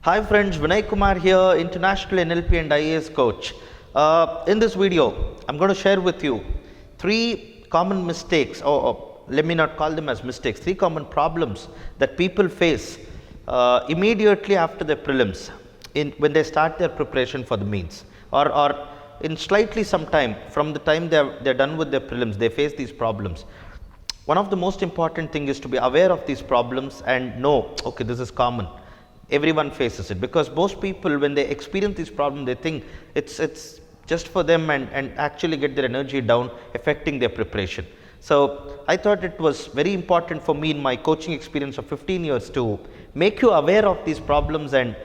Hi friends, Vinay Kumar here, International NLP and IAS coach. In this video, I'm going to share with you three common mistakes, or let me not call them as mistakes, three common problems that people face immediately after their prelims when they start their preparation for the mains, or in slightly some time from the time they're done with their prelims, they face these problems. One of the most important thing is to be aware of these problems and know, okay, this is common. Everyone faces it, because most people, when they experience this problem, they think it's just for them and actually get their energy down, affecting their preparation. So I thought it was very important for me in my coaching experience of 15 years to make you aware of these problems and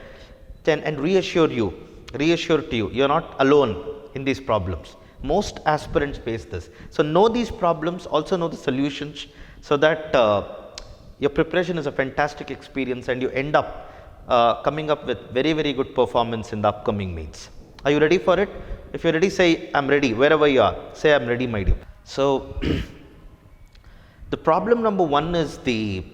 reassure to you, you're not alone in these problems. Most aspirants face this. So know these problems, also know the solutions, so that your preparation is a fantastic experience and you end up coming up with very, very good performance in the upcoming meets. Are you ready for it? If you're ready, say, I'm ready. Wherever you are, say, I'm ready, my dear. So, the problem number one is the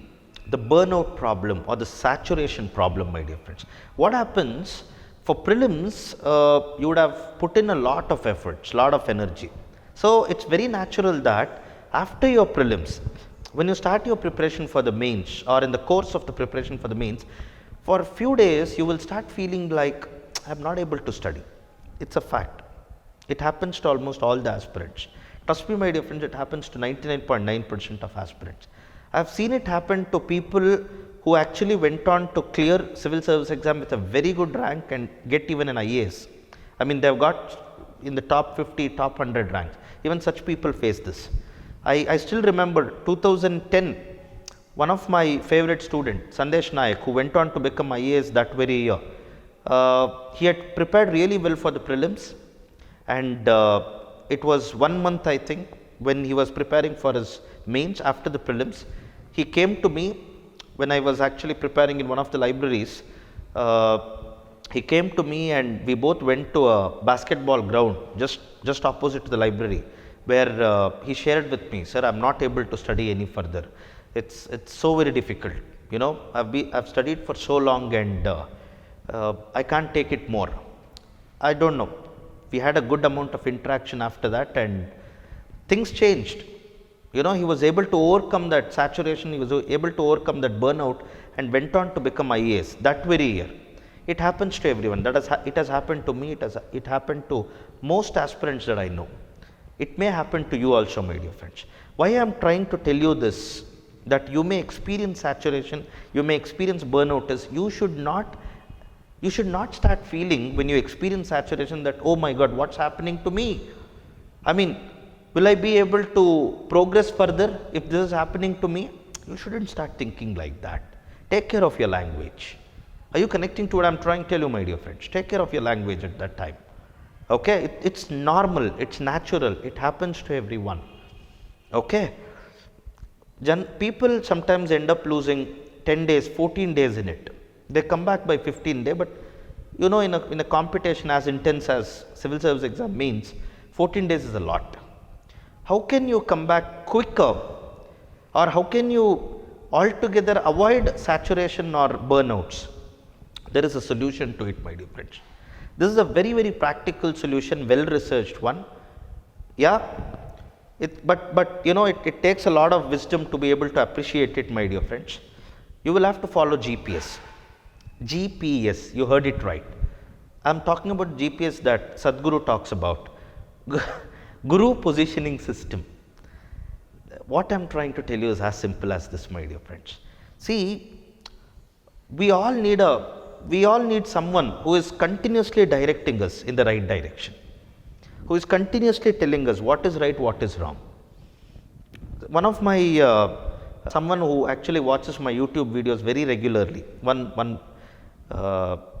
burnout problem or the saturation problem, my dear friends. What happens for prelims, you would have put in a lot of efforts, lot of energy. So, it's very natural that after your prelims, when you start your preparation for the mains, or in the course of the preparation for the mains, for a few days you will start feeling like, I'm not able to study. It's a fact. It happens to almost all the aspirants. Trust me, my dear friends, it happens to 99.9% of aspirants. I've seen it happen to people who actually went on to clear civil service exam with a very good rank and get even an IAS. I mean, they've got in the top 50, top 100 ranks. Even such people face this. I still remember 2010, one of my favorite students, Sandesh Nayak, who went on to become IAS that very year, he had prepared really well for the prelims, and it was 1 month, I think, when he was preparing for his mains after the prelims. He came to me when I was actually preparing in one of the libraries. He came to me and we both went to a basketball ground just opposite to the library, where he shared with me, sir, I'm not able to study any further. It's so very difficult. You know, I've studied for so long and I can't take it more. I don't know. We had a good amount of interaction after that and things changed. You know, he was able to overcome that saturation, he was able to overcome that burnout and went on to become IAS that very year. It happens to everyone. It has happened to me, it happened to most aspirants that I know. It may happen to you also, my dear friends. Why I am trying to tell you this, that you may experience saturation, you may experience burnout, is you should not start feeling when you experience saturation that, oh my God, what's happening to me? I mean, will I be able to progress further if this is happening to me? You shouldn't start thinking like that. Take care of your language. Are you connecting to what I'm trying to tell you, my dear friends? Take care of your language at that time. Okay, it's normal, it's natural, it happens to everyone. Okay, people sometimes end up losing 10 days, 14 days in it. They come back by 15 days, but you know, in a competition as intense as civil service exam means, 14 days is a lot. How can you come back quicker, or how can you altogether avoid saturation or burnouts? There is a solution to it, my dear friends. This is a very, very practical solution, well researched one. Yeah, but you know, it takes a lot of wisdom to be able to appreciate it, my dear friends. You will have to follow GPS. GPS, you heard it right. I'm talking about GPS that Sadhguru talks about. Guru positioning system. What I'm trying to tell you is as simple as this, my dear friends. See, we all need someone who is continuously directing us in the right direction, who is continuously telling us what is right, what is wrong. One of my someone who actually watches my YouTube videos very regularly, one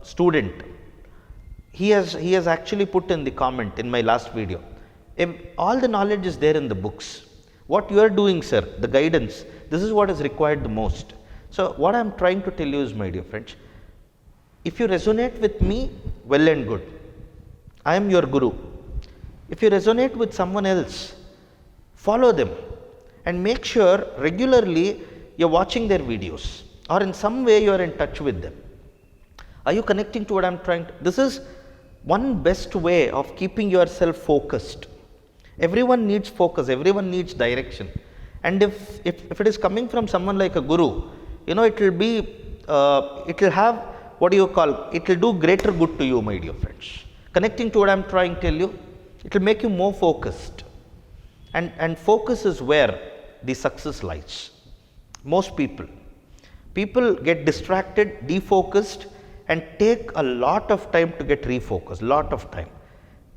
student, he has actually put in the comment in my last video, all the knowledge is there in the books. What you are doing, sir, the guidance, this is what is required the most. So what I am trying to tell you is, my dear friends, if you resonate with me, well and good. I am your guru. If you resonate with someone else, follow them and make sure regularly you're watching their videos, or in some way you are in touch with them. Are you connecting to what I'm trying to? This is one best way of keeping yourself focused. Everyone needs focus, everyone needs direction. And if it is coming from someone like a guru, it will be, it will have, what do you call, it will do greater good to you, my dear friends. Connecting to what I'm trying to tell you, it will make you more focused. And focus is where the success lies. Most people get distracted, defocused, and take a lot of time to get refocused, lot of time.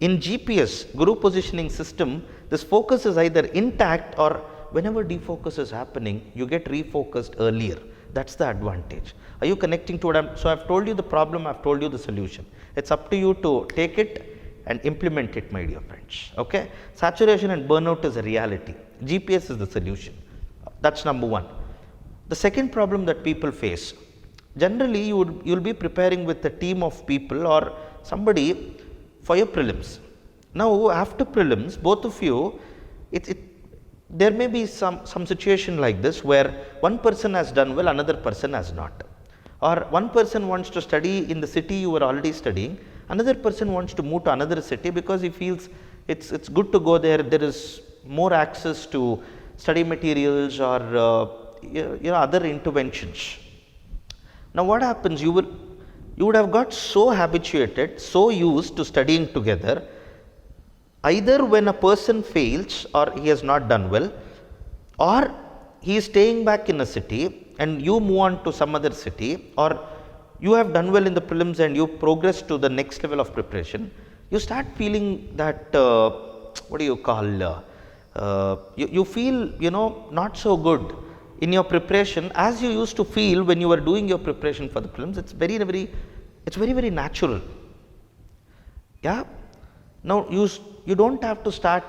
In GPS, Guru Positioning System, this focus is either intact, or whenever defocus is happening, you get refocused earlier. That's the advantage. Are you connecting to what so I've told you the problem, I've told you the solution. It's up to you to take it and implement it, my dear friends. Okay? Saturation and burnout is a reality. GPS is the solution. That's number one. The second problem that people face, generally you'll be preparing with a team of people or somebody for your prelims. Now after prelims, both of you, there may be some situation like this where one person has done well, another person has not. Or one person wants to study in the city you were already studying, another person wants to move to another city because he feels it's good to go there, there is more access to study materials or other interventions. Now what happens, you would have got so habituated, so used to studying together, either when a person fails or he has not done well, or he is staying back in a city and you move on to some other city, or you have done well in the prelims and you progress to the next level of preparation, you start feeling that, what do you call, you feel, not so good in your preparation as you used to feel when you were doing your preparation for the prelims. It's very, very natural. Yeah. Now you don't have to start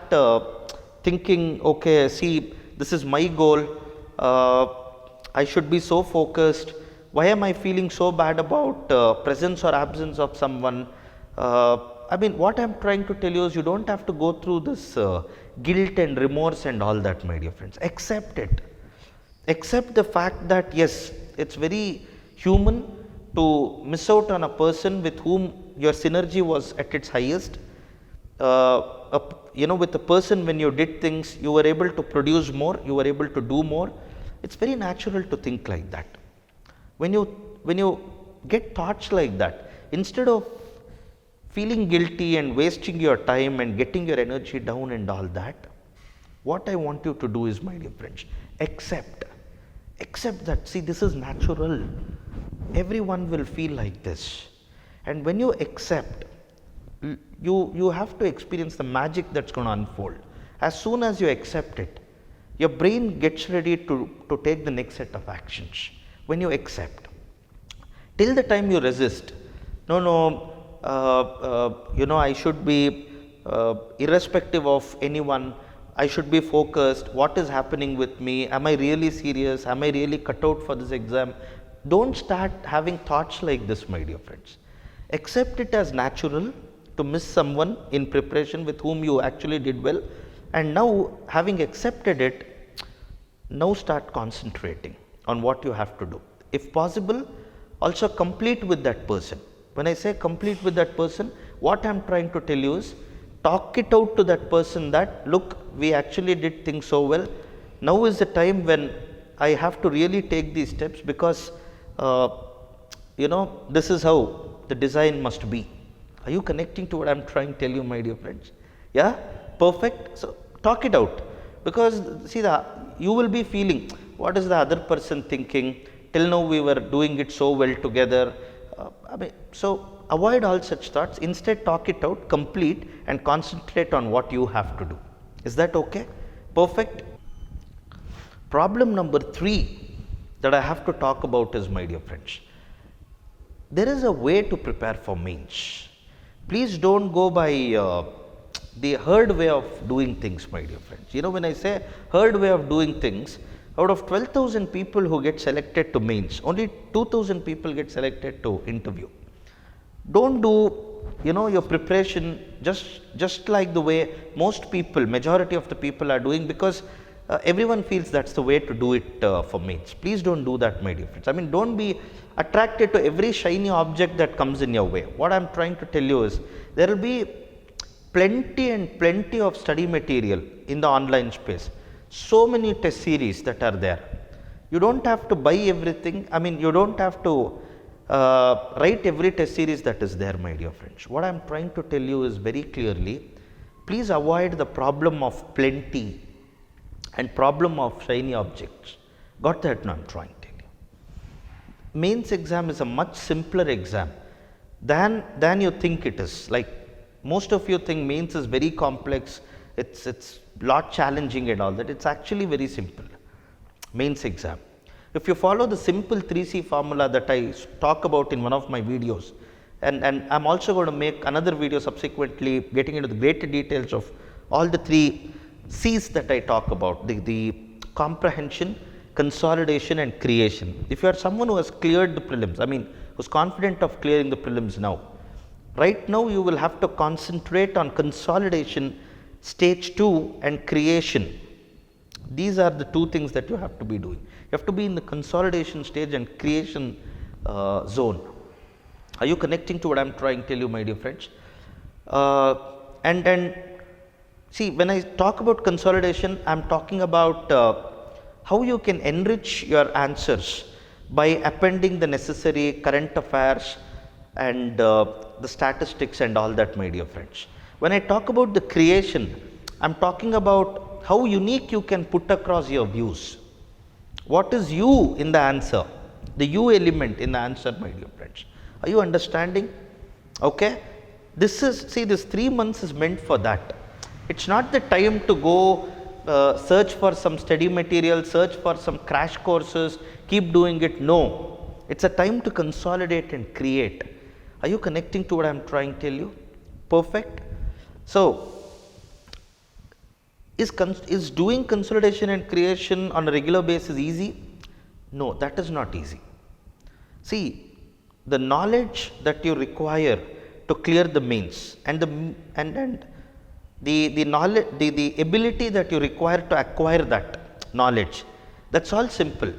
thinking, okay, see, this is my goal. I should be so focused. Why am I feeling so bad about presence or absence of someone? What I'm trying to tell you is you don't have to go through this guilt and remorse and all that, my dear friends. Accept it. Accept the fact that yes, it's very human to miss out on a person with whom your synergy was at its highest. With a person, when you did things, you were able to produce more, you were able to do more. It's very natural to think like that. When you get thoughts like that, instead of feeling guilty and wasting your time and getting your energy down and all that, what I want you to do is, my dear friends, accept that, see, this is natural. Everyone will feel like this. And when you accept, you have to experience the magic that's going to unfold. As soon as you accept it, your brain gets ready to take the next set of actions. When you accept, till the time you resist, I should be irrespective of anyone, I should be focused, what is happening with me, am I really serious, am I really cut out for this exam? Don't start having thoughts like this, my dear friends. Accept it as natural to miss someone in preparation with whom you actually did well, and now having accepted it, now start concentrating on what you have to do. If possible, also complete with that person. When I say complete with that person, what I am trying to tell you is, talk it out to that person that, look, we actually did things so well. Now is the time when I have to really take these steps because, this is how the design must be. Are you connecting to what I am trying to tell you, my dear friends? Yeah? Perfect. So talk it out, because see, you will be feeling, what is the other person thinking? Till now we were doing it so well together. So avoid all such thoughts. Instead, talk it out, complete, and concentrate on what you have to do. Is that okay? Perfect. Problem number 3 that I have to talk about is, my dear friends, there is a way to prepare for mains. Please don't go by the herd way of doing things, my dear friends. When I say herd way of doing things, out of 12,000 people who get selected to mains, only 2,000 people get selected to interview. Don't do, your preparation just like the way most people, majority of the people are doing, because everyone feels that's the way to do it for mains. Please don't do that, my dear friends. I mean, don't be attracted to every shiny object that comes in your way. What I'm trying to tell you is there will be plenty and plenty of study material in the online space. So many test series that are there. You don't have to buy everything. I mean, you don't have to write every test series that is there, my dear friends. What I am trying to tell you is very clearly, please avoid the problem of plenty and problem of shiny objects. Got that? No, I am trying to tell you. Mains exam is a much simpler exam than you think it is. Like most of you think mains is very complex, it's lot challenging and all that. It's actually very simple. Mains exam. If you follow the simple 3C formula that I talk about in one of my videos, and I'm also going to make another video subsequently getting into the greater details of all the 3 C's that I talk about, the comprehension, consolidation and creation. If you are someone who has cleared the prelims, I mean who's confident of clearing the prelims now, right now you will have to concentrate on consolidation, stage 2 and creation. These are the 2 things that you have to be doing. You have to be in the consolidation stage and creation zone. Are you connecting to what I am trying to tell you, my dear friends? And see, when I talk about consolidation, I am talking about how you can enrich your answers by appending the necessary current affairs and the statistics and all that, my dear friends. When I talk about the creation, I am talking about how unique you can put across your views. What is you in the answer? The you element in the answer, my dear friends. Are you understanding? Okay. This 3 months is meant for that. It's not the time to go search for some study material, search for some crash courses, keep doing it. No. It's a time to consolidate and create. Are you connecting to what I am trying to tell you? Perfect. So, is doing consolidation and creation on a regular basis easy? No, that is not easy. See, the knowledge that you require to clear the mains and the knowledge, the ability that you require to acquire that knowledge, that's all simple.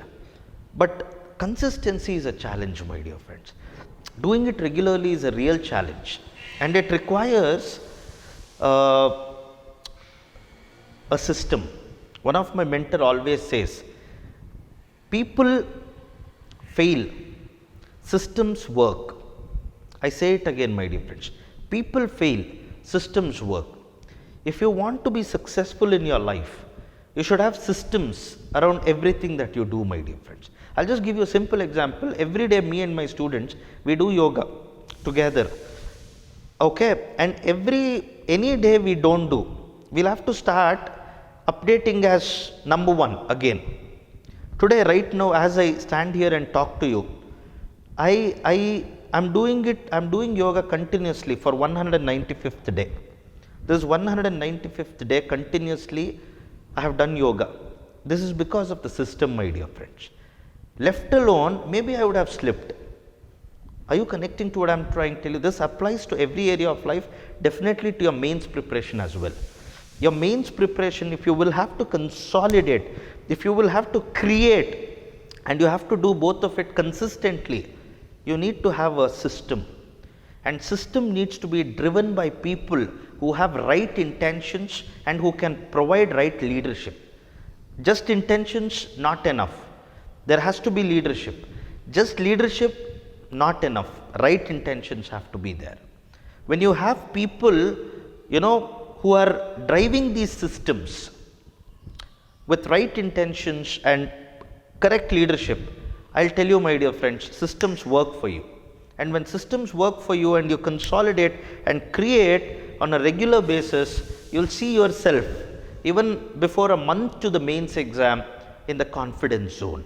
But consistency is a challenge, my dear friends. Doing it regularly is a real challenge, and it requires a system. One of my mentor always says, people fail, systems work. I say it again, my dear friends. People fail, systems work. If you want to be successful in your life, you should have systems around everything that you do, my dear friends. I'll just give you a simple example. Every day, me and my students, we do yoga together. Okay, and any day we don't do, we'll have to start updating as number 1 again. Today, right now, as I stand here and talk to you, I'm doing yoga continuously for 195th day. This 195th day continuously I have done yoga. This is because of the system, my dear friends. Left alone, maybe I would have slipped. Are you connecting to what I am trying to tell you? This applies to every area of life, definitely to your mains preparation as well. Your mains preparation, if you will have to consolidate, if you will have to create, and you have to do both of it consistently, you need to have a system. And system needs to be driven by people who have right intentions and who can provide right leadership. Just intentions, not enough. There has to be leadership. Just leadership, not enough. Right intentions have to be there. When you have people, who are driving these systems with right intentions and correct leadership, I'll tell you, my dear friends, systems work for you. And when systems work for you and you consolidate and create on a regular basis, you'll see yourself even before a month to the mains exam in the confidence zone.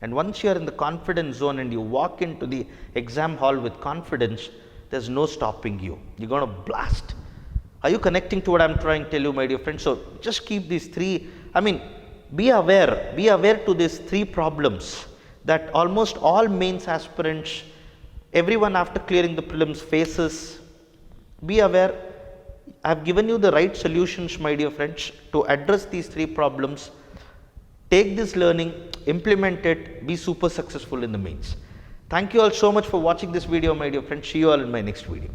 And once you are in the confidence zone and you walk into the exam hall with confidence, there's no stopping you. You're going to blast. Are you connecting to what I'm trying to tell you, my dear friends? So just keep these 3, be aware to these 3 problems that almost all mains aspirants, everyone after clearing the prelims faces. Be aware. I have given you the right solutions, my dear friends, to address these 3 problems. take this learning, implement it, be super successful in the mains. Thank you all so much for watching this video, my dear friends. See you all in my next video.